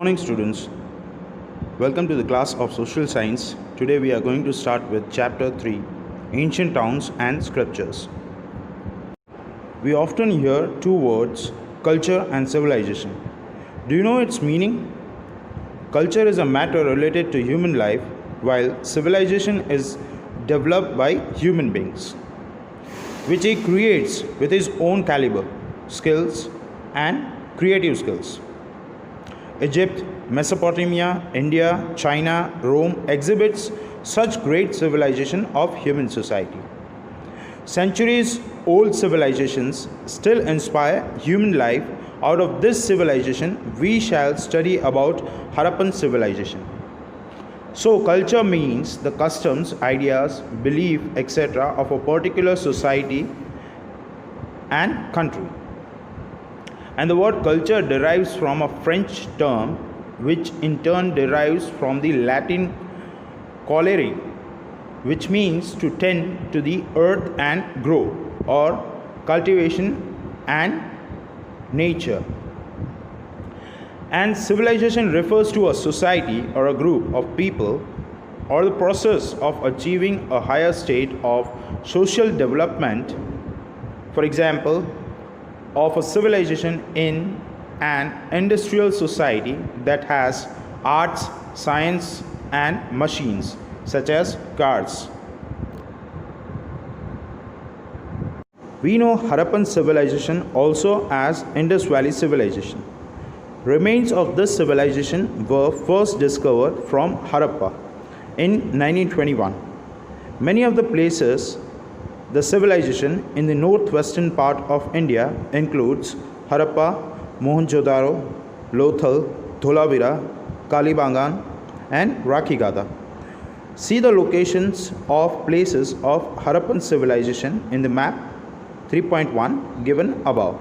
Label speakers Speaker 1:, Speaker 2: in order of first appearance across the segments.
Speaker 1: Morning students, welcome to the class of social science. Today we are going to start with chapter 3, ancient towns and scriptures. We often hear two words, culture and civilization. Do you know its meaning? Culture is a matter related to human life, while civilization is developed by human beings, which he creates with his own caliber, skills and creative skills. Egypt, Mesopotamia, India, China, Rome exhibits such great civilization of human society. Centuries old civilizations still inspire human life. Out of this civilization, we shall study about Harappan civilization. So, culture means the customs, ideas, belief, etc. of a particular society and country. And the word culture derives from a French term which in turn derives from the Latin colere, which means to tend to the earth and grow, or cultivation and nature. And civilization refers to a society or a group of people or the process of achieving a higher state of social development. For example, of a civilization in an industrial society that has arts, science, and machines, such as cars. We know Harappan civilization also as Indus Valley civilization. Remains of this civilization were first discovered from Harappa in 1921. Many of the places the civilization in the northwestern part of India includes Harappa, Mohenjo-daro, Lothal, Dholavira, Kalibangan, and Rakhigada. See the locations of places of Harappan civilization in the map 3.1 given above.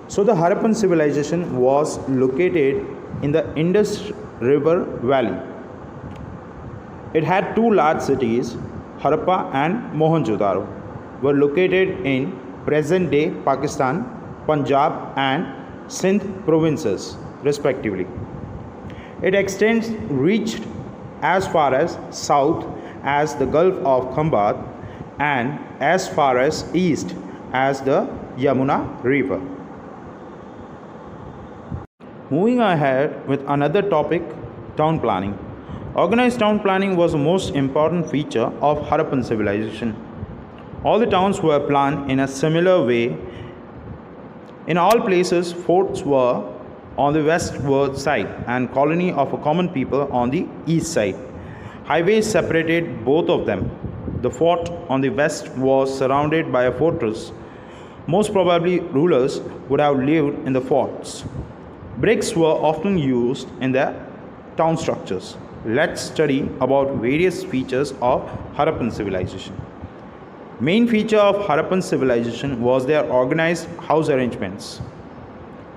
Speaker 1: So the Harappan civilization was located in the Indus River Valley. It had two large cities, Harappa and Mohenjo-daro, were located in present-day Pakistan, Punjab and Sindh provinces, respectively. It reached as far as south as the Gulf of Khambhat and as far as east as the Yamuna River. Moving ahead with another topic, town planning. Organized town planning was the most important feature of Harappan civilization. All the towns were planned in a similar way. In all places, forts were on the westward side and colony of a common people on the east side. Highways separated both of them. The fort on the west was surrounded by a fortress. Most probably rulers would have lived in the forts. Bricks were often used in the town structures. Let's study about various features of Harappan civilization. Main feature of Harappan civilization was their organized house arrangements.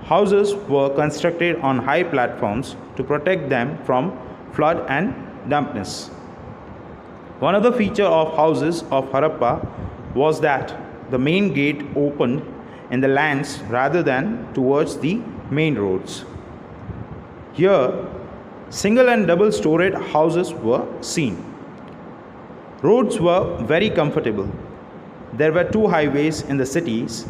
Speaker 1: Houses were constructed on high platforms to protect them from flood and dampness. One other feature of houses of Harappa was that the main gate opened in the lands rather than towards the main roads. Here, single and double storied houses were seen. Roads were very comfortable. There were two highways in the cities,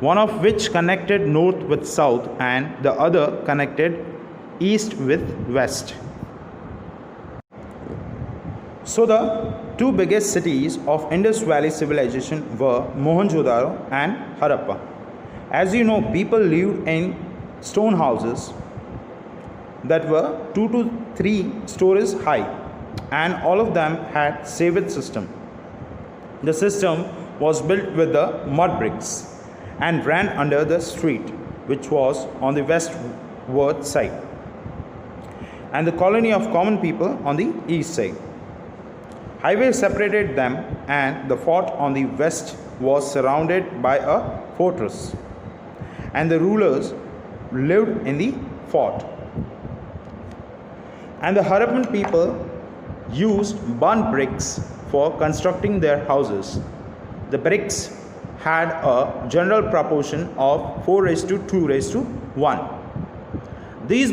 Speaker 1: one of which connected north with south and the other connected east with west. So the two biggest cities of Indus Valley civilization were Mohenjo-daro and Harappa. As you know, people lived in stone houses that were 2 to 3 stories high, and all of them had sewage system. The system was built with the mud bricks and ran under the street, which was on the westward side, and the colony of common people on the east side. Highways separated them, and the fort on the west was surrounded by a fortress, and the rulers lived in the fort. And the Harappan people used burnt bricks for constructing their houses. The bricks had a general proportion of 4:2:1. These